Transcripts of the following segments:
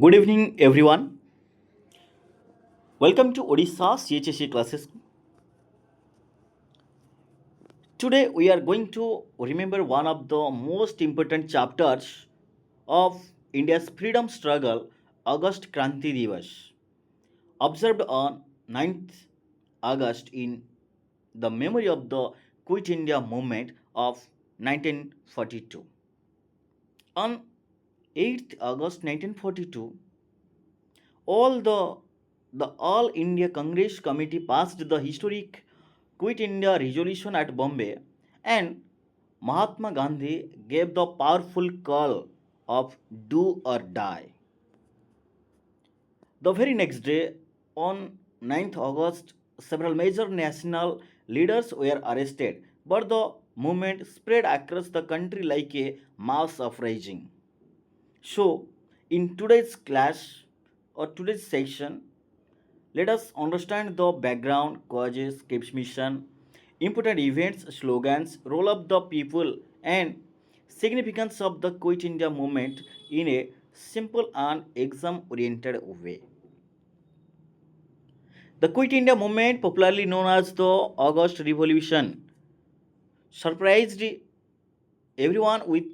Good evening, everyone. Welcome to Odisha CHSC classes. Today, we are going to remember one of the most important chapters of India's freedom struggle, August Kranti Divas, observed on 9th August in the memory of the Quit India movement of 1942. On 8th August 1942, all the All India Congress Committee passed the historic Quit India resolution at Bombay, and Mahatma Gandhi gave the powerful call of do or die. The very next day, on 9th August, several major national leaders were arrested, but the movement spread across the country like a mass uprising. So, in today's class or today's section, let us understand the background, causes, KIPS mission, important events, slogans, role of the people, and significance of the Quit India movement in a simple and exam oriented way. The Quit India movement, popularly known as the August Revolution, surprised everyone with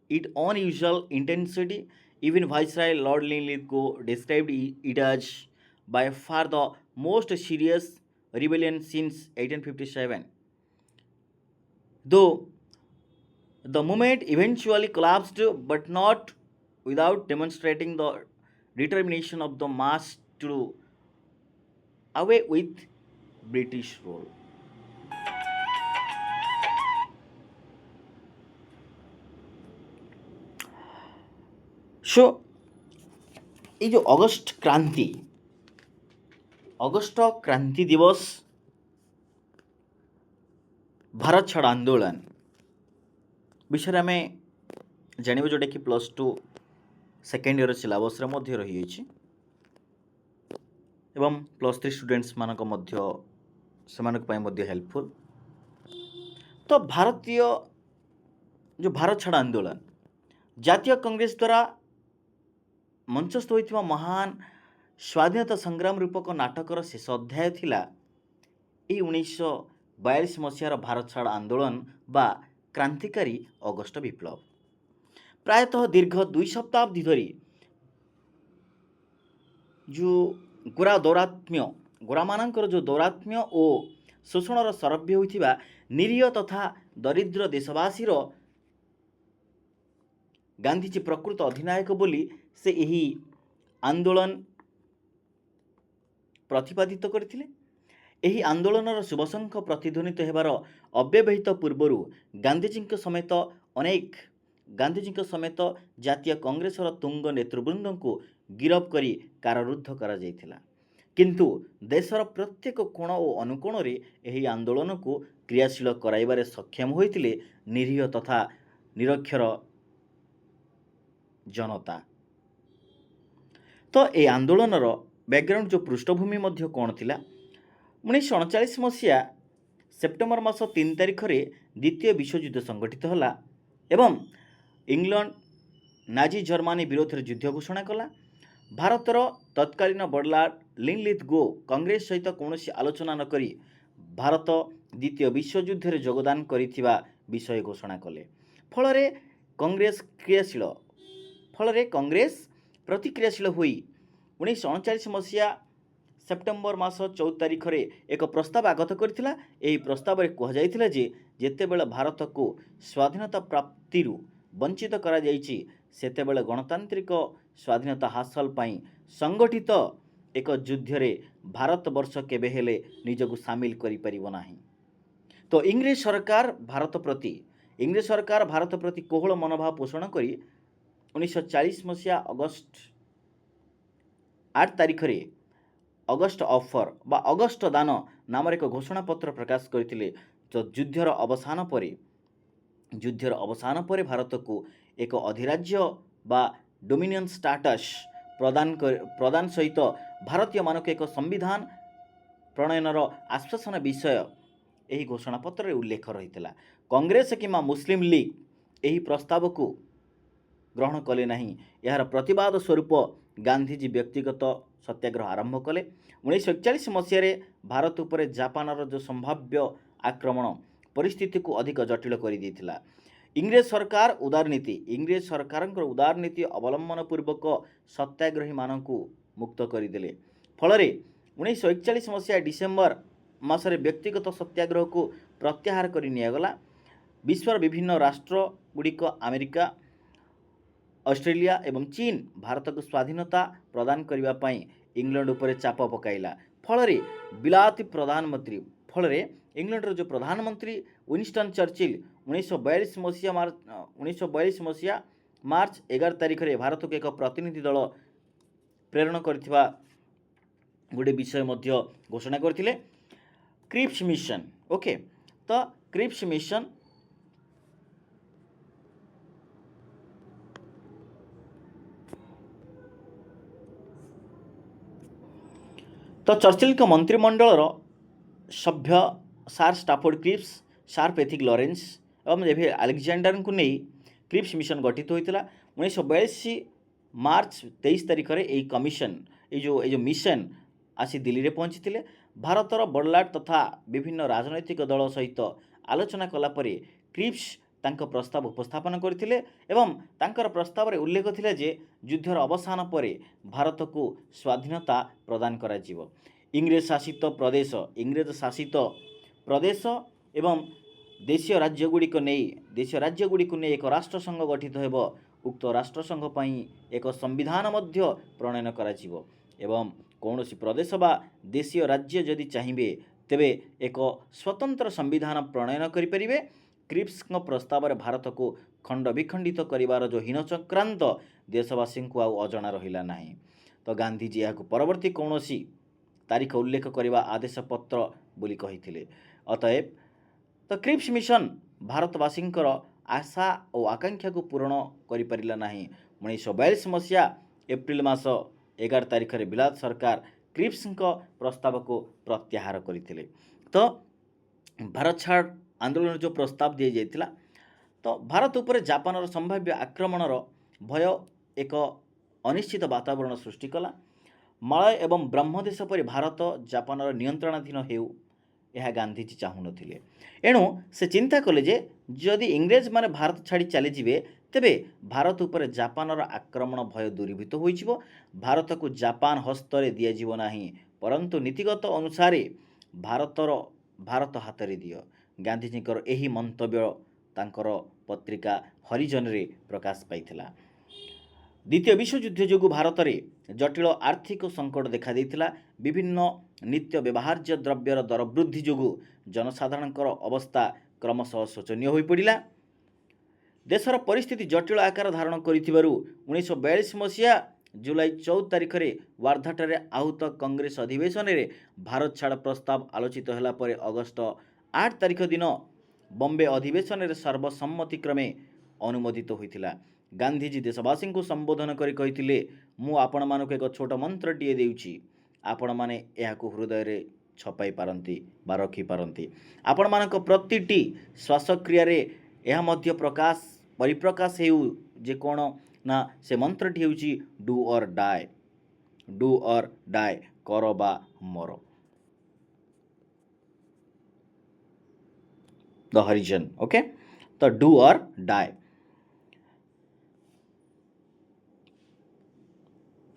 its unusual intensity. Even Viceroy Lord Linlithgow described it as by far the most serious rebellion since 1857. Though the movement eventually collapsed, but not without demonstrating the determination of the mass to away with British rule. So, এই যে August କ୍ରାନ୍ତି ଦିବସ ଭାରତ ଛାଡ଼ ଆନ୍ଦୋଳନ ବିଷୟରେ ଆମେ ଜାଣିବୁ, ଯେଉଁଟାକି plus two second year ସିଲାବସ୍ରେ ମଧ୍ୟ ରହିଯାଇଛି ଏବଂ ପ୍ଲସ୍ ଥ୍ରୀ ଷ୍ଟୁଡେଣ୍ଟସ୍ମାନଙ୍କ ମଧ୍ୟ ସେମାନଙ୍କ ପାଇଁ ମଧ୍ୟ ହେଲ୍ପଫୁଲ୍। ତ ଭାରତୀୟ ଯେଉଁ ଭାରତ ଛାଡ଼ ଆନ୍ଦୋଳନ ଜାତୀୟ କଂଗ୍ରେସ ଦ୍ୱାରା ମଞ୍ଚସ୍ଥ ହୋଇଥିବା ମହାନ ସ୍ୱାଧୀନତା ସଂଗ୍ରାମ ରୂପକ ନାଟକର ଶେଷ ଅଧ୍ୟାୟ ଥିଲା ଏହି 1942 ମସିହାର ଭାରତ ଛାଡ଼ ଆନ୍ଦୋଳନ ବା କ୍ରାନ୍ତିକାରୀ ଅଗଷ୍ଟ ବିପ୍ଳବ। ପ୍ରାୟତଃ ଦୀର୍ଘ 2 ଶତାବ୍ଦୀ ଧରି ଯେଉଁ ଗୋରାମାନଙ୍କର ଯେଉଁ ଦୌରାତ୍ମ୍ୟ ଓ ଶୋଷଣର ସରଭ୍ୟ ହୋଇଥିବା ନିରୀହ ତଥା ଦରିଦ୍ର ଦେଶବାସୀର ଗାନ୍ଧିଜୀ ପ୍ରକୃତ ଅଧିନାୟକ ବୋଲି ସେ ଏହି ଆନ୍ଦୋଳନ ପ୍ରତିପାଦିତ କରିଥିଲେ। ଏହି ଆନ୍ଦୋଳନର ଶୁଭଶଙ୍ଖ ପ୍ରତିଧ୍ୱନିତ ହେବାର ଅବ୍ୟବହିତ ପୂର୍ବରୁ ଗାନ୍ଧିଜୀଙ୍କ ସମେତ ଜାତୀୟ କଂଗ୍ରେସର ତୁଙ୍ଗ ନେତୃବୃନ୍ଦଙ୍କୁ ଗିରଫ କରି କାରାରୁଦ୍ଧ କରାଯାଇଥିଲା। କିନ୍ତୁ ଦେଶର ପ୍ରତ୍ୟେକ କୋଣ ଓ ଅନୁକୋଣରେ ଏହି ଆନ୍ଦୋଳନକୁ କ୍ରିୟାଶୀଳ କରାଇବାରେ ସକ୍ଷମ ହୋଇଥିଲେ ନିରୀହ ତଥା ନିରକ୍ଷର ଜନତା। ତ ଏହି ଆନ୍ଦୋଳନର ବ୍ୟାକଗ୍ରାଉଣ୍ଡ ଯେଉଁ ପୃଷ୍ଠଭୂମି ମଧ୍ୟ କ'ଣ ଥିଲା, 1939 ମସିହା ସେପ୍ଟେମ୍ବର ମାସ 3 ତାରିଖରେ ଦ୍ୱିତୀୟ ବିଶ୍ୱଯୁଦ୍ଧ ସଂଗଠିତ ହେଲା ଏବଂ ଇଂଲଣ୍ଡ ନାଜି ଜର୍ମାନୀ ବିରୋଧରେ ଯୁଦ୍ଧ ଘୋଷଣା କଲା। ଭାରତର ତତ୍କାଳୀନ ବଡ଼ଲାଟ ଲିନଲିଥଗୋ କଂଗ୍ରେସ ସହିତ କୌଣସି ଆଲୋଚନା ନ କରି ଭାରତ ଦ୍ୱିତୀୟ ବିଶ୍ୱଯୁଦ୍ଧରେ ଯୋଗଦାନ କରିଥିବା ବିଷୟ ଘୋଷଣା କଲେ। ଫଳରେ କଂଗ୍ରେସ ପ୍ରତିକ୍ରିୟାଶୀଳ ହୋଇ 1939 ମସିହା ସେପ୍ଟେମ୍ବର ମାସ 14 ତାରିଖରେ ଏକ ପ୍ରସ୍ତାବ ଆଗତ କରିଥିଲା। ଏହି ପ୍ରସ୍ତାବରେ କୁହାଯାଇଥିଲା ଯେ ଯେତେବେଳେ ଭାରତକୁ ସ୍ୱାଧୀନତା ପ୍ରାପ୍ତିରୁ ବଞ୍ଚିତ କରାଯାଇଛି, ସେତେବେଳେ ଗଣତାନ୍ତ୍ରିକ ସ୍ୱାଧୀନତା ହାସଲ ପାଇଁ ସଂଗଠିତ ଏକ ଯୁଦ୍ଧରେ ଭାରତବର୍ଷ କେବେ ହେଲେ ନିଜକୁ ସାମିଲ କରିପାରିବ ନାହିଁ। ତ ଇଂରେଜ ସରକାର ଭାରତ ପ୍ରତି କୋହଳ ମନୋଭାବ ପୋଷଣ କରି 1940 ମସିହା ଅଗଷ୍ଟ 8 ତାରିଖରେ ଅଗଷ୍ଟ ଅଫର ବା ଅଗଷ୍ଟ ଦାନ ନାମରେ ଏକ ଘୋଷଣାପତ୍ର ପ୍ରକାଶ କରିଥିଲେ। ତ ଯୁଦ୍ଧର ଅବସାନ ପରେ ଭାରତକୁ ଏକ ଅଧିରାଜ୍ୟ ବା ଡୋମିନିୟନ ଷ୍ଟାଟସ୍ ପ୍ରଦାନ ସହିତ ଭାରତୀୟମାନଙ୍କୁ ଏକ ସମ୍ବିଧାନ ପ୍ରଣୟନର ଆଶ୍ୱାସନା ବିଷୟ ଏହି ଘୋଷଣାପତ୍ରରେ ଉଲ୍ଲେଖ ରହିଥିଲା। କଂଗ୍ରେସ କିମ୍ବା ମୁସଲିମ ଲିଗ୍ ଏହି ପ୍ରସ୍ତାବକୁ ଗ୍ରହଣ କଲେ ନାହିଁ। ଏହାର ପ୍ରତିବାଦ ସ୍ୱରୂପ ଗାନ୍ଧିଜୀ ବ୍ୟକ୍ତିଗତ ସତ୍ୟାଗ୍ରହ ଆରମ୍ଭ କଲେ। 1941 ମସିହାରେ ଭାରତ ଉପରେ ଜାପାନର ଯେଉଁ ସମ୍ଭାବ୍ୟ ଆକ୍ରମଣ ପରିସ୍ଥିତିକୁ ଅଧିକ ଜଟିଳ କରିଦେଇଥିଲା। ଇଂରେଜ ସରକାରଙ୍କର ଉଦାରନୀତି ଅବଲମ୍ବନ ପୂର୍ବକ ସତ୍ୟାଗ୍ରହୀମାନଙ୍କୁ ମୁକ୍ତ କରିଦେଲେ। ଫଳରେ 1941 ମସିହା ଡିସେମ୍ବର ମାସରେ ବ୍ୟକ୍ତିଗତ ସତ୍ୟାଗ୍ରହକୁ ପ୍ରତ୍ୟାହାର କରି ନିଆଗଲା। ବିଶ୍ୱର ବିଭିନ୍ନ ରାଷ୍ଟ୍ରଗୁଡ଼ିକ ଆମେରିକା, ଅଷ୍ଟ୍ରେଲିଆ ଏବଂ ଚୀନ ଭାରତକୁ ସ୍ୱାଧୀନତା ପ୍ରଦାନ କରିବା ପାଇଁ ଇଂଲଣ୍ଡ ଉପରେ ଚାପ ପକାଇଲା। ଫଳରେ ଇଂଲଣ୍ଡର ଯେଉଁ ପ୍ରଧାନମନ୍ତ୍ରୀ ୱିନଷ୍ଟନ୍ ଚର୍ଚ୍ଚିଲ୍ 1942 ମସିହା ମାର୍ଚ୍ଚ 11 ତାରିଖରେ ଭାରତକୁ ଏକ ପ୍ରତିନିଧି ଦଳ ପ୍ରେରଣ କରିଥିବା ଗୋଟେ ବିଷୟ ମଧ୍ୟ ଘୋଷଣା କରିଥିଲେ, କ୍ରିପ୍ସ ମିଶନ। ଓକେ, ତ କ୍ରିପ୍ସ ମିଶନ ତ ଚର୍ଚ୍ଚିଲଙ୍କ ମନ୍ତ୍ରିମଣ୍ଡଳର ସଭ୍ୟ ସାର୍ ଷ୍ଟାଫୋର୍ଡ କ୍ରିପ୍ସ, ସାର୍ ପେଥିକ୍ ଲରେନ୍ସ ଏବଂ ଡେଭିଡ୍ ଆଲେକ୍ଜାଣ୍ଡାରଙ୍କୁ ନେଇ କ୍ରିପ୍ସ ମିଶନ ଗଠିତ ହୋଇଥିଲା। 1942 ମାର୍ଚ୍ଚ 23 ତାରିଖରେ ଏହି କମିଶନ এই ଯେଉଁ ମିଶନ ଆସି ଦିଲ୍ଲୀରେ ପହଞ୍ଚିଥିଲେ। ଭାରତର ବଡ଼ଲାଟ ତଥା ବିଭିନ୍ନ ରାଜନୈତିକ ଦଳ ସହିତ ଆଲୋଚନା କଲା ପରେ କ୍ରିପ୍ସ ତାଙ୍କ ପ୍ରସ୍ତାବ ଉପସ୍ଥାପନ କରିଥିଲେ ଏବଂ ତାଙ୍କର ପ୍ରସ୍ତାବରେ ଉଲ୍ଲେଖ ଥିଲା ଯେ ଯୁଦ୍ଧର ଅବସାନ ପରେ ଭାରତକୁ ସ୍ୱାଧୀନତା ପ୍ରଦାନ କରାଯିବ। ଇଂରେଜ ଶାସିତ ପ୍ରଦେଶ ଏବଂ ଦେଶୀୟ ରାଜ୍ୟଗୁଡ଼ିକୁ ନେଇ ଏକ ରାଷ୍ଟ୍ରସଂଘ ଗଠିତ ହେବ। ଉକ୍ତ ରାଷ୍ଟ୍ରସଂଘ ପାଇଁ ଏକ ସମ୍ବିଧାନ ମଧ୍ୟ ପ୍ରଣୟନ କରାଯିବ ଏବଂ କୌଣସି ପ୍ରଦେଶ ବା ଦେଶୀୟ ରାଜ୍ୟ ଯଦି ଚାହିଁବେ ତେବେ ଏକ ସ୍ୱତନ୍ତ୍ର ସମ୍ବିଧାନ ପ୍ରଣୟନ କରିପାରିବେ। କ୍ରିପ୍ସଙ୍କ ପ୍ରସ୍ତାବରେ ଭାରତକୁ ଖଣ୍ଡ ବିଖଣ୍ଡିତ କରିବାର ଯେଉଁ ହୀନ ଚକ୍ରାନ୍ତ ଦେଶବାସୀଙ୍କୁ ଆଉ ଅଜଣା ରହିଲା ନାହିଁ। ତ ଗାନ୍ଧିଜୀ ଏହାକୁ ପରବର୍ତ୍ତୀ କୌଣସି ତାରିଖ ଉଲ୍ଲେଖ କରିବା ଆଦେଶପତ୍ର ବୋଲି କହିଥିଲେ। ଅତଏବ ତ କ୍ରିପ୍ସ ମିଶନ ଭାରତବାସୀଙ୍କର ଆଶା ଓ ଆକାଂକ୍ଷାକୁ ପୂରଣ କରିପାରିଲା ନାହିଁ। 1942 ମସିହା ଏପ୍ରିଲ ମାସ 11 ତାରିଖରେ ବିଲାତ ସରକାର କ୍ରିପ୍ସଙ୍କ ପ୍ରସ୍ତାବକୁ ପ୍ରତ୍ୟାହାର କରିଥିଲେ। ତ ଭାରତ ଛାଡ଼ ଆନ୍ଦୋଳନର ଯେଉଁ ପ୍ରସ୍ତାବ ଦିଆଯାଇଥିଲା, ତ ଭାରତ ଉପରେ ଜାପାନର ସମ୍ଭାବ୍ୟ ଆକ୍ରମଣର ଭୟ ଏକ ଅନିଶ୍ଚିତ ବାତାବରଣ ସୃଷ୍ଟି କଲା। ମାଳୟ ଏବଂ ବ୍ରହ୍ମଦେଶ ପରି ଭାରତ ଜାପାନର ନିୟନ୍ତ୍ରଣାଧୀନ ହେଉ, ଏହା ଗାନ୍ଧିଜୀ ଚାହୁଁନଥିଲେ। ଏଣୁ ସେ ଚିନ୍ତା କଲେ ଯେ ଯଦି ଇଂରେଜମାନେ ଭାରତ ଛାଡ଼ି ଚାଲିଯିବେ ତେବେ ଭାରତ ଉପରେ ଜାପାନର ଆକ୍ରମଣ ଭୟ ଦୂରୀଭୂତ ହୋଇଯିବ। ଭାରତକୁ ଜାପାନ ହସ୍ତରେ ଦିଆଯିବ ନାହିଁ, ପରନ୍ତୁ ନୀତିଗତ ଅନୁସାରେ ଭାରତ ହାତରେ ଦିଅ। ଗାନ୍ଧିଜୀଙ୍କର ଏହି ମନ୍ତବ୍ୟ ତାଙ୍କର ପତ୍ରିକା ହରିଜନରେ ପ୍ରକାଶ ପାଇଥିଲା। ଦ୍ୱିତୀୟ ବିଶ୍ୱଯୁଦ୍ଧ ଯୋଗୁଁ ଭାରତରେ ଜଟିଳ ଆର୍ଥିକ ସଙ୍କଟ ଦେଖାଦେଇଥିଲା। ବିଭିନ୍ନ ନିତ୍ୟ ବ୍ୟବହାର୍ଯ୍ୟ ଦ୍ରବ୍ୟର ଦର ବୃଦ୍ଧି ଯୋଗୁଁ ଜନସାଧାରଣଙ୍କର ଅବସ୍ଥା କ୍ରମଶଃ ଶୋଚନୀୟ ହୋଇପଡ଼ିଲା। ଦେଶର ପରିସ୍ଥିତି ଜଟିଳ ଆକାର ଧାରଣ କରିଥିବାରୁ 1942 ମସିହା ଜୁଲାଇ 14 ତାରିଖରେ ୱାର୍ଦ୍ଧାଠାରେ ଆହୁତ କଂଗ୍ରେସ ଅଧିବେଶନରେ ଭାରତ ଛାଡ଼ ପ୍ରସ୍ତାବ ଆଲୋଚିତ ହେଲା ପରେ ଅଗଷ୍ଟ 8 ତାରିଖ ଦିନ ବମ୍ବେ ଅଧିବେଶନରେ ସର୍ବସମ୍ମତିକ୍ରମେ ଅନୁମୋଦିତ ହୋଇଥିଲା। ଗାନ୍ଧିଜୀ ଦେଶବାସୀଙ୍କୁ ସମ୍ବୋଧନ କରି କହିଥିଲେ, ମୁଁ ଆପଣମାନଙ୍କୁ ଏକ ଛୋଟ ମନ୍ତ୍ରଟିଏ ଦେଉଛି, ଆପଣମାନେ ଏହାକୁ ହୃଦୟରେ ଛପାଇ ପାରନ୍ତି ବା ରଖିପାରନ୍ତି। ଆପଣମାନଙ୍କ ପ୍ରତିଟି ଶ୍ୱାସକ୍ରିୟାରେ ଏହା ମଧ୍ୟ ପରିପ୍ରକାଶ ହେଉ ଯେ କ'ଣ ନା ସେ ମନ୍ତ୍ରଟି ହେଉଛି ଡୁ ଅର୍ ଡାଏ, କର ବା ମର। ଦ ହରିଜନ। ଓକେ, ତ ଡୁ ଅର୍ ଡାଏ।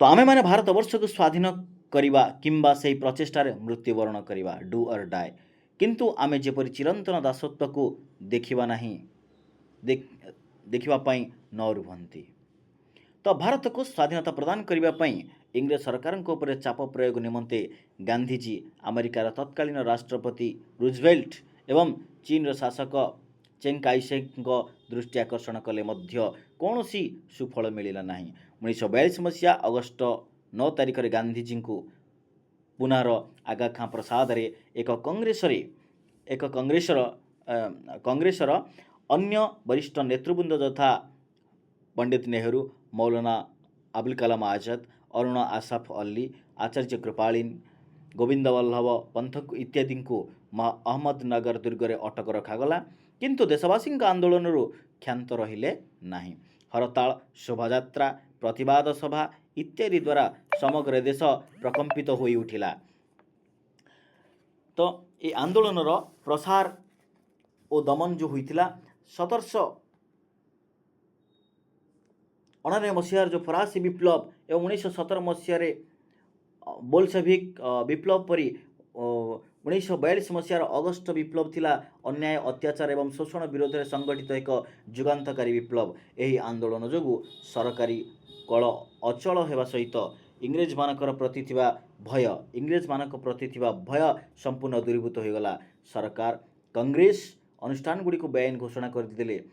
ତ ଆମେମାନେ ଭାରତବର୍ଷକୁ ସ୍ୱାଧୀନ କରିବା କିମ୍ବା ସେହି ପ୍ରଚେଷ୍ଟାରେ ମୃତ୍ୟୁବରଣ କରିବା, ଡୁ ଅର୍ ଡାଏ। କିନ୍ତୁ ଆମେ ଯେପରି ଚିରନ୍ତନ ଦାସତ୍ୱକୁ ଦେଖିବା ପାଇଁ ନ ରୁହନ୍ତି। ତ ଭାରତକୁ ସ୍ୱାଧୀନତା ପ୍ରଦାନ କରିବା ପାଇଁ ଇଂରେଜ ସରକାରଙ୍କ ଉପରେ ଚାପ ପ୍ରୟୋଗ ନିମନ୍ତେ ଗାନ୍ଧିଜୀ ଆମେରିକାର ତତ୍କାଳୀନ ରାଷ୍ଟ୍ରପତି ରୁଜଭେଲ୍ଟ ଏବଂ ଚୀନର ଶାସକ ଚେଙ୍ଗ କାଇସେକଙ୍କ ଦୃଷ୍ଟି ଆକର୍ଷଣ କଲେ ମଧ୍ୟ କୌଣସି ସୁଫଳ ମିଳିଲା ନାହିଁ। 1942 ମସିହା ଅଗଷ୍ଟ 9 ତାରିଖରେ ଗାନ୍ଧିଜୀଙ୍କୁ ପୁନାର ଆଗା ଖାଁ ପ୍ରସାଦରେ ଏକ କଂଗ୍ରେସର ଅନ୍ୟ ବରିଷ୍ଠ ନେତୃବୃନ୍ଦ ଯଥା ପଣ୍ଡିତ ନେହେରୁ, ମୌଲାନା ଆବୁଲ କାଲାମ ଆଜାଦ, ଅରୁଣ ଆସାଫ ଅଲ୍ଲୀ, ଆଚାର୍ଯ୍ୟ କୃପାଳିନ, ଗୋବିନ୍ଦ ବଲ୍ଲଭ ପନ୍ଥ ଇତ୍ୟାଦିଙ୍କୁ ଅହମ୍ମଦନଗର ଦୁର୍ଗରେ ଅଟକ ରଖାଗଲା। କିନ୍ତୁ ଦେଶବାସୀଙ୍କ ଆନ୍ଦୋଳନରୁ କ୍ଷାନ୍ତ ରହିଲେ ନାହିଁ। ହରତାଳ, ଶୋଭାଯାତ୍ରା, ପ୍ରତିବାଦ ସଭା इत्यादि द्वारा समग्र देश प्रकम्पित होई उठिला। तो ये आंदोलन प्रसार और दमन जो होइतिला 1799 मसीहार जो फरासी विप्लव एवं 1917 मसीहार बोल्शेविक विप्लव परी 1942 मसीहार अगस्ट विप्लव थिला अन्याय अत्याचार एवं शोषण विरोध में संगठित एक जुगांतकारी विप्लव। यही आंदोलन जोगु सरकारी कल अचल होगा सहित इंग्रेज मानकर प्रति भय संपूर्ण दूरीभूत हो गला। सरकार कांग्रेस अनुष्ठान गुड़ी को बेआईन घोषणा करदे।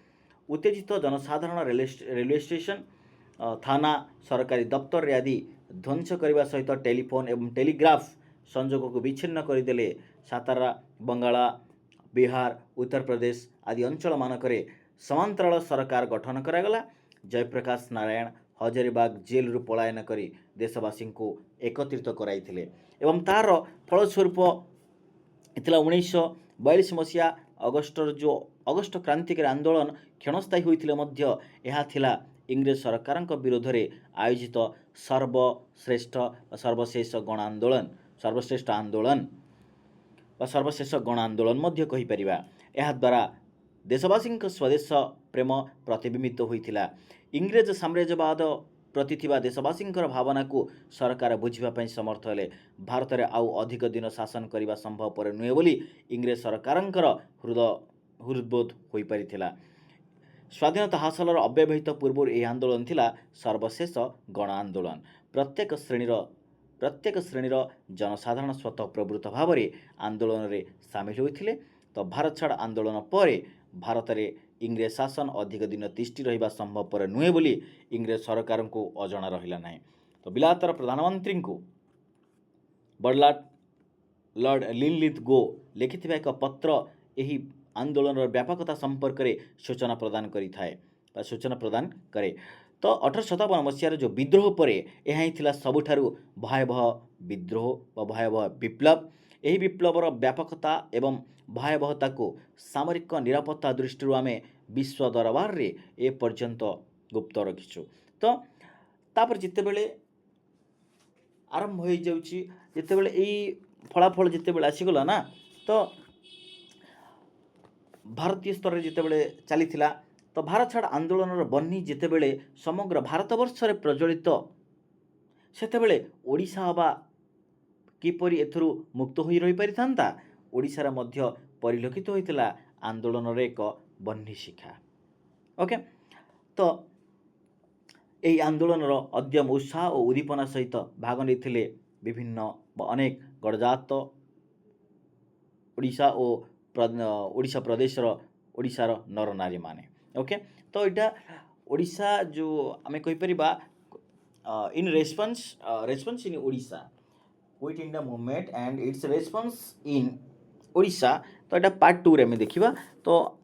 उत्तेजित जनसाधारण रेलवे स्टेशन थाना सरकारी दफ्तर आदि ध्वंस करने सहित टेलीफोन एवं टेलीग्राफ संजोग को विच्छिन्न करदे। सातारा बंगाला बिहार उत्तर प्रदेश आदि अंचल मानकरे समांतराल सरकार गठन करागला। जयप्रकाश नारायण हजारीबाग जेल रु पलायन करी देशवासी को एकत्रित कराइथिले एवं तार फलस्वरूप इतला 1942 मसीहा अगस्टर जो अगस्ट क्रांतिकारी आंदोलन क्षणस्थायी होइथिले मध्य एहा थिला इंग्रेज सरकार विरोध में आयोजित सर्वश्रेष्ठ आंदोलन सर्वश्रेष्ठ गण आंदोलन मध्य कहि परिबा। एहा द्वारा देशवासी स्वदेश प्रेम प्रतिबिंबित होइथिला। इंग्रेज साम्राज्यवाद प्रति थिबा देशवासी भावना को सरकार बुझापी समर्थ हेले। भारत में आउ अधिक दिन शासन करने संभव पर नुहे बोली इंग्रेज सरकार हृदबोध हो पारिथिला। स्वाधीनता हासिल अव्यवहित पूर्व यह आंदोलन थिला सर्वशेष गण आंदोलन। प्रत्येक श्रेणीर जनसाधारण स्वतः प्रवृत्त भाव में आंदोलन में सामिल होते। तो भारत छाड़ आंदोलन पर भारत में इंग्रेज शासन अधिक दिन तिष्टि रहिबा संभव पर नुहे बोली इंग्रेज सरकार को अजणा रहिला नाही। तो बिलातर प्रधानमंत्री को बर्लाट लॉर्ड लिनलिथ लिखिथिबा एक पत्र यही आंदोलन व्यापकता संपर्क में सूचना प्रदान करे। तो 1857 मसीहार जो विद्रोह पर यह ही थिला सबुठारु भयावह विद्रोह व भयावह विप्लव। यही विप्लवर व्यापकता एवं भयावहता को सामरिक निरापत्ता दृष्टि आम विश्व दरबार रे ए पर्यंत गुप्त रखीचु। तो तापर जितेबेले आरंभ हो जाउची जितेबेले एई फलाफल जितेबेले आसीगला ना तो भारतीय स्तर में जितेबेले चलीथिला। तो भारत छाड़ आंदोलन बन्ही जितेबेले समग्र भारतवर्ष रे प्रज्वलित सेतेबेले ओडिशा हवा किपरि एथुरु मुक्त होई रही परिथांता ओडिशा मध्य परिलक्षित होइतिला आंदोलन रे एक बन्ही शिखा। ओके तो यही आंदोलन अद्यम उत्साह और उद्दीपना सहित भाग नहीं विभिन्न अनेक गणजात ओडिशा और ओडिशा प्रदेश ओडिशार नर नारी माने। ओके तो यहाँ ओडिशा जो आम कहीपर in response in Odisha quit India movement and its response in Odisha. तो यहाँ पार्ट 2 रे आम देखा। तो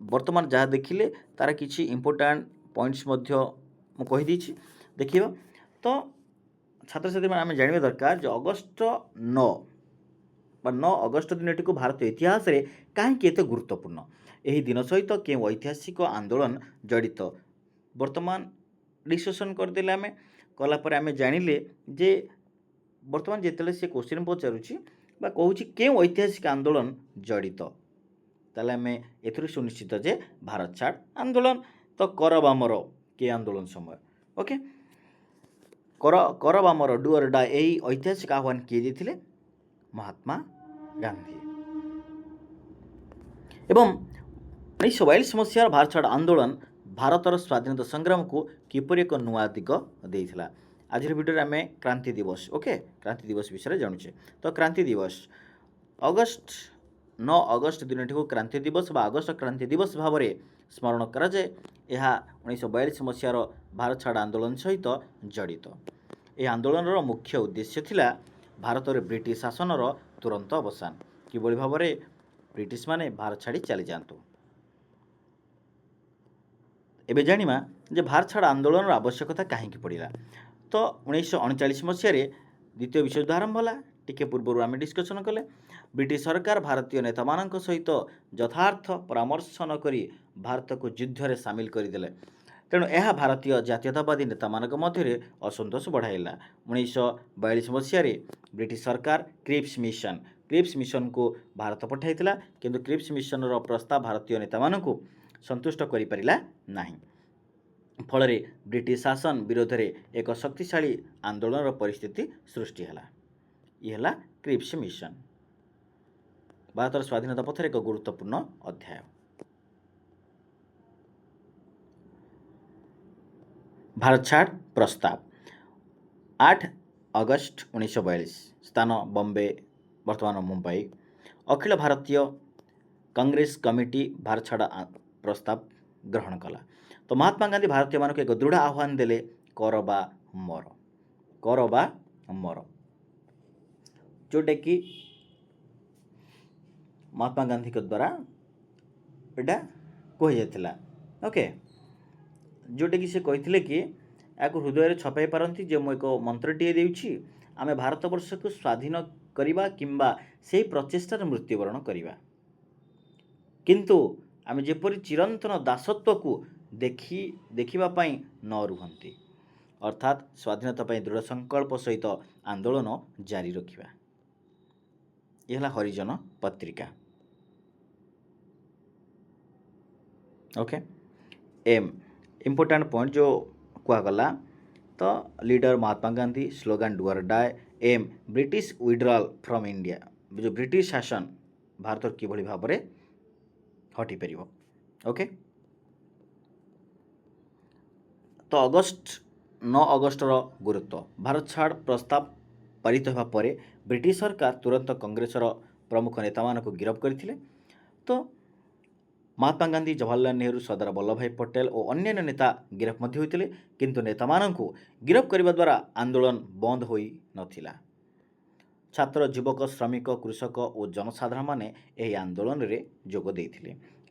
वर्तमान जहाँ देखिले तार किसी इंपोर्टाट पॉइंट्स कहीदी देखिए। तो छात्र छात्री आम जानवा दरकार जो अगस्ट 9 अगस्ट दिन को भारत इतिहास रे कहीं एत गुरुत्वपूर्ण यही दिन सहित क्यों ऐतिहासिक आंदोलन जड़ित वर्तमान डिस्कसन करदे आम कलापर आम जानिले जे वर्तमान जिते से क्वेश्चन पचारूँ कहूँ क्यों ऐतिहासिक आंदोलन जड़ित ताले आम एथुर सुनिश्चित जे भारत छाड़ आंदोलन। तो करबामर के आंदोलन समय ओके करबामर डू और डा यही ऐतिहासिक आह्वान किए देथिले महात्मा गांधी। एवं 1942 मसीहार भारत छाड़ आंदोलन भारतर स्वाधीनता संग्राम को किपरि एक नुआ दिग देइथिला। आज भिडियो आम क्रांति दिवस ओके क्रांति दिवस विषय जानुचे। तो क्रांति दिवस 9 अगस्ट दिन को क्रांति दिवस बा अगस्ट क्रांति दिवस भाव में स्मरण कराए। यह 1942 मसीहार भारत छाड़ आंदोलन सहित जड़ित। यह आंदोलन मुख्य उद्देश्य थिला भारत में ब्रिटिश शासनर तुरंत अवसान किभली भाव में ब्रिटिश माने भारत छाड़ी चली जातु। एबे जानिमा जे भारत छाड़ आंदोलन आवश्यकता कहीं पड़ा। तो 1939 मसीह द्वितीय विश्वयुद्ध आरंभ होला टिके पूर्व आम डिस्कसन कले। ब्रिटिश सरकार भारतीय नेता सहित यथार्थ परामर्श नक भारत को युद्ध में सामिल करदे। ତେଣୁ ଏହା ଭାରତୀୟ ଜାତୀୟତାବାଦୀ ନେତାମାନଙ୍କ ମଧ୍ୟରେ ଅସନ୍ତୋଷ ବଢ଼ାଇଲା। 1942 ମସିହାରେ ବ୍ରିଟିଶ ସରକାର କ୍ରିପ୍ସ ମିଶନକୁ ଭାରତ ପଠାଇଥିଲା, କିନ୍ତୁ କ୍ରିପ୍ସ ମିଶନର ପ୍ରସ୍ତାବ ଭାରତୀୟ ନେତାମାନଙ୍କୁ ସନ୍ତୁଷ୍ଟ କରିପାରିଲା ନାହିଁ। ଫଳରେ ବ୍ରିଟିଶ ଶାସନ ବିରୋଧରେ ଏକ ଶକ୍ତିଶାଳୀ ଆନ୍ଦୋଳନର ପରିସ୍ଥିତି ସୃଷ୍ଟି ହେଲା। ଇଏ ହେଲା କ୍ରିପ୍ସ ମିଶନ, ଭାରତର ସ୍ୱାଧୀନତା ପଥରେ ଏକ ଗୁରୁତ୍ୱପୂର୍ଣ୍ଣ ଅଧ୍ୟାୟ। ଭାରତ ଛାଡ଼ ପ୍ରସ୍ତାବ 8 ଅଗଷ୍ଟ 1942, ସ୍ଥାନ ବମ୍ବେ, ବର୍ତ୍ତମାନ ମୁମ୍ବାଇ। ଅଖିଳ ଭାରତୀୟ କଂଗ୍ରେସ କମିଟି ଭାରତ ଛାଡ଼ ପ୍ରସ୍ତାବ ଗ୍ରହଣ କଲା। ତ ମହାତ୍ମା ଗାନ୍ଧୀ ଭାରତୀୟମାନଙ୍କୁ ଏକ ଦୃଢ଼ ଆହ୍ୱାନ ଦେଲେ, କର ବା ମର, ଯେଉଁଟାକି ମହାତ୍ମା ଗାନ୍ଧୀଙ୍କ ଦ୍ୱାରା ଏଇଟା କୁହାଯାଇଥିଲା। ଓକେ, ଯେଉଁଟାକି ସେ କହିଥିଲେ କି ଏହାକୁ ହୃଦୟରେ ଛପାଇ ପାରନ୍ତି ଯେ ମୁଁ ଏକ ମନ୍ତ୍ରଟିଏ ଦେଉଛି, ଆମେ ଭାରତବର୍ଷକୁ ସ୍ୱାଧୀନ କରିବା କିମ୍ବା ସେହି ପ୍ରଚେଷ୍ଟାରେ ମୃତ୍ୟୁବରଣ କରିବା, କିନ୍ତୁ ଆମେ ଯେପରି ଚିରନ୍ତନ ଦାସତ୍ୱକୁ ଦେଖିବା ପାଇଁ ନ ରୁହନ୍ତି, ଅର୍ଥାତ୍ ସ୍ୱାଧୀନତା ପାଇଁ ଦୃଢ଼ ସଂକଳ୍ପ ସହିତ ଆନ୍ଦୋଳନ ଜାରି ରଖିବା। ଏ ହେଲା ହରିଜନ ପତ୍ରିକା। ଓକେ, ଇମ୍ପୋର୍ଟାଣ୍ଟ ପଏଣ୍ଟ ଯେଉଁ କୁହାଗଲା, ତ leader Mahatma Gandhi, slogan do or die, aim British withdrawal from India, ଯେଉଁ ବ୍ରିଟିଶ ଶାସନ ଭାରତର କିଭଳି ଭାବରେ ହଟିପାରିବ। ଓକେ, ତ 9 ଅଗଷ୍ଟର ଗୁରୁତ୍ୱ। ଭାରତ ଛାଡ଼ ପ୍ରସ୍ତାବ ପାରିତ ହେବା ପରେ ବ୍ରିଟିଶ ସରକାର ତୁରନ୍ତ କଂଗ୍ରେସର ପ୍ରମୁଖ ନେତାମାନଙ୍କୁ ଗିରଫ କରିଥିଲେ। ତ ମହାତ୍ମା ଗାନ୍ଧୀ, ଜବାହରଲାଲ ନେହେରୁ, ସର୍ଦ୍ଦାର ବଲ୍ଲଭଭାଇ ପଟେଲ ଓ ଅନ୍ୟାନ୍ୟ ନେତା ଗିରଫ ମଧ୍ୟ ହୋଇଥିଲେ, କିନ୍ତୁ ନେତାମାନଙ୍କୁ ଗିରଫ କରିବା ଦ୍ୱାରା ଆନ୍ଦୋଳନ ବନ୍ଦ ହୋଇନଥିଲା। ଛାତ୍ର, ଯୁବକ, ଶ୍ରମିକ, କୃଷକ ଓ ଜନସାଧାରଣମାନେ ଏହି ଆନ୍ଦୋଳନରେ ଯୋଗ ଦେଇଥିଲେ।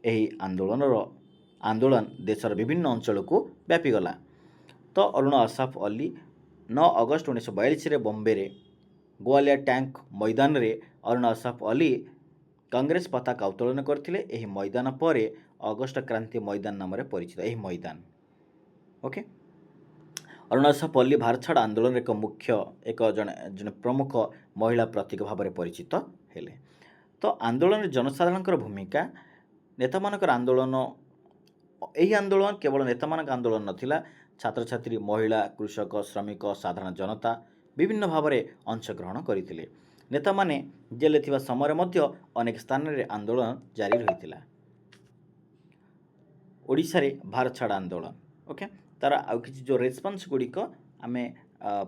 ଏହି ଆନ୍ଦୋଳନ ଦେଶର ବିଭିନ୍ନ ଅଞ୍ଚଳକୁ ବ୍ୟାପିଗଲା। ତ ଅରୁଣ ଆସାଫ ଅଲି 9 ଅଗଷ୍ଟ 1942ରେ ବମ୍ବେରେ ଗୋୱାଲିଆ ଟ୍ୟାଙ୍କ ମଇଦାନରେ ଅରୁଣ ଆସାଫ ଅଲି କଂଗ୍ରେସ ପତାକା ଉତ୍ତୋଳନ କରିଥିଲେ। ଏହି ମଇଦାନ ପରେ ଅଗଷ୍ଟ କ୍ରାନ୍ତି ମଇଦାନ ନାମରେ ପରିଚିତ। ଏହି ମଇଦାନ, ଓକେ, ଅରୁଣ ଆସାଫ ଅଲି ଭାରତ ଛାଡ଼ ଆନ୍ଦୋଳନରେ ଜଣେ ପ୍ରମୁଖ ମହିଳା ପ୍ରତୀକ ଭାବରେ ପରିଚିତ ହେଲେ। ତ ଆନ୍ଦୋଳନରେ ଜନସାଧାରଣଙ୍କର ଭୂମିକା, ନେତାମାନଙ୍କର ଆନ୍ଦୋଳନ, ଏହି ଆନ୍ଦୋଳନ କେବଳ ନେତାମାନଙ୍କ ଆନ୍ଦୋଳନ ନଥିଲା, ଛାତ୍ରଛାତ୍ରୀ, ମହିଳା, କୃଷକ, ଶ୍ରମିକ, ସାଧାରଣ ଜନତା ବିଭିନ୍ନ ଭାବରେ ଅଂଶଗ୍ରହଣ କରିଥିଲେ। ନେତାମାନେ ଜେଲରେ ଥିବା ସମୟରେ ମଧ୍ୟ ଅନେକ ସ୍ଥାନରେ ଆନ୍ଦୋଳନ ଜାରି ରହିଥିଲା। ଓଡ଼ିଶାରେ ଭାରତ ଛାଡ଼ ଆନ୍ଦୋଳନ, ଓକେ, ତାର ଆଉ କିଛି ଯେଉଁ ରେସ୍ପନ୍ସ ଗୁଡ଼ିକ ଆମେ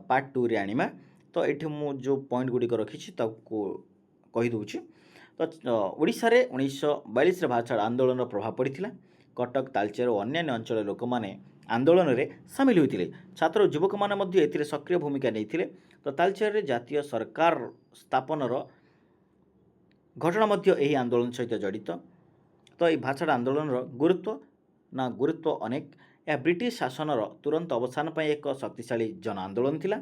ପାର୍ଟ 2ରେ ଆଣିବା। ତ ଏଠି ମୁଁ ଯେଉଁ ପଏଣ୍ଟ ଗୁଡ଼ିକ ରଖିଛି ତାକୁ କହିଦେଉଛି। ତ ଓଡ଼ିଶାରେ 1942ରେ ଭାରତ ଛାଡ଼ ଆନ୍ଦୋଳନର ପ୍ରଭାବ ପଡ଼ିଥିଲା। କଟକ, ତାଳଚେର ଓ ଅନ୍ୟାନ୍ୟ ଅଞ୍ଚଳର ଲୋକମାନେ ଆନ୍ଦୋଳନରେ ସାମିଲ ହୋଇଥିଲେ। ଛାତ୍ର ଓ ଯୁବକମାନେ ମଧ୍ୟ ଏଥିରେ ସକ୍ରିୟ ଭୂମିକା ନେଇଥିଲେ। ତ ତାଳଚେରରେ ଜାତୀୟ ସରକାର ସ୍ଥାପନର ଘଟଣା ମଧ୍ୟ ଏହି ଆନ୍ଦୋଳନ ସହିତ ଜଡ଼ିତ। ତ ଏହି ଭାରତ ଛାଡ଼ ଆନ୍ଦୋଳନର ଗୁରୁତ୍ୱ ଅନେକ। ଏହା ବ୍ରିଟିଶ ଶାସନର ତୁରନ୍ତ ଅବସାନ ପାଇଁ ଏକ ଶକ୍ତିଶାଳୀ ଜନ ଆନ୍ଦୋଳନ ଥିଲା।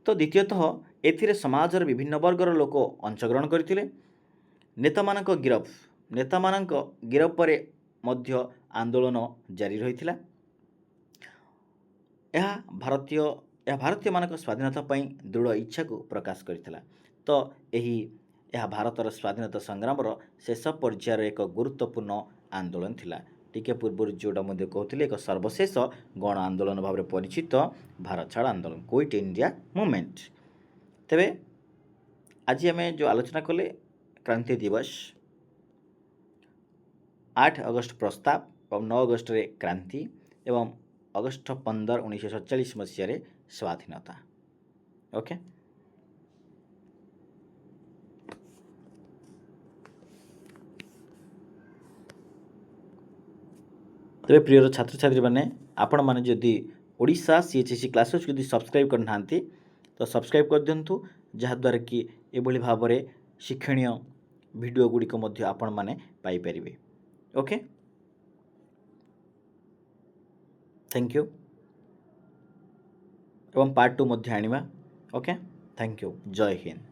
ତ ଦ୍ୱିତୀୟତଃ ଏଥିରେ ସମାଜର ବିଭିନ୍ନ ବର୍ଗର ଲୋକ ଅଂଶଗ୍ରହଣ କରିଥିଲେ। ନେତାମାନଙ୍କ ଗିରଫ ପରେ ମଧ୍ୟ ଆନ୍ଦୋଳନ ଜାରି ରହିଥିଲା। ଏହା ଭାରତୀୟମାନଙ୍କ ସ୍ୱାଧୀନତା ପାଇଁ ଦୃଢ଼ ଇଚ୍ଛାକୁ ପ୍ରକାଶ କରିଥିଲା। ତ ଏହା ଭାରତର ସ୍ୱାଧୀନତା ସଂଗ୍ରାମର ଶେଷ ପର୍ଯ୍ୟାୟର ଏକ ଗୁରୁତ୍ୱପୂର୍ଣ୍ଣ ଆନ୍ଦୋଳନ ଥିଲା। ଟିକେ ପୂର୍ବରୁ ଯେଉଁଟା ମଧ୍ୟ କହୁଥିଲି, ଏକ ସର୍ବଶେଷ ଗଣ ଆନ୍ଦୋଳନ ଭାବରେ ପରିଚିତ ଭାରତ ଛାଡ଼ ଆନ୍ଦୋଳନ, କୁଇଟ୍ ଇଣ୍ଡିଆ ମୁଭମେଣ୍ଟ। ତେବେ ଆଜି ଆମେ ଯେଉଁ ଆଲୋଚନା କଲେ, କ୍ରାନ୍ତି ଦିବସ, 8 ଅଗଷ୍ଟ ପ୍ରସ୍ତାବ ଏବଂ 9 ଅଗଷ୍ଟରେ କ୍ରାନ୍ତି ଏବଂ ଅଗଷ୍ଟ 15, 1947 ମସିହାରେ ସ୍ୱାଧୀନତା। ଓକେ, ତେବେ ପ୍ରିୟର ଛାତ୍ରଛାତ୍ରୀମାନେ, ଆପଣମାନେ ଯଦି ଓଡ଼ିଶା CHSE କ୍ଲାସେସ୍ ଯଦି ସବସ୍କ୍ରାଇବ୍ କରିନାହାନ୍ତି ତ ସବସ୍କ୍ରାଇବ୍ କରିଦିଅନ୍ତୁ, ଯାହାଦ୍ୱାରା କି ଏଭଳି ଭାବରେ ଶିକ୍ଷଣୀୟ ଭିଡ଼ିଓ ଗୁଡ଼ିକ ମଧ୍ୟ ଆପଣମାନେ ପାଇପାରିବେ। ଓକେ, ଥ୍ୟାଙ୍କ ୟୁ, ଏବଂ ପାର୍ଟ 2 ମଧ୍ୟ ଆଣିବା। ଓକେ, ଥ୍ୟାଙ୍କ ୟୁ, ଜୟ ହିନ୍ଦ।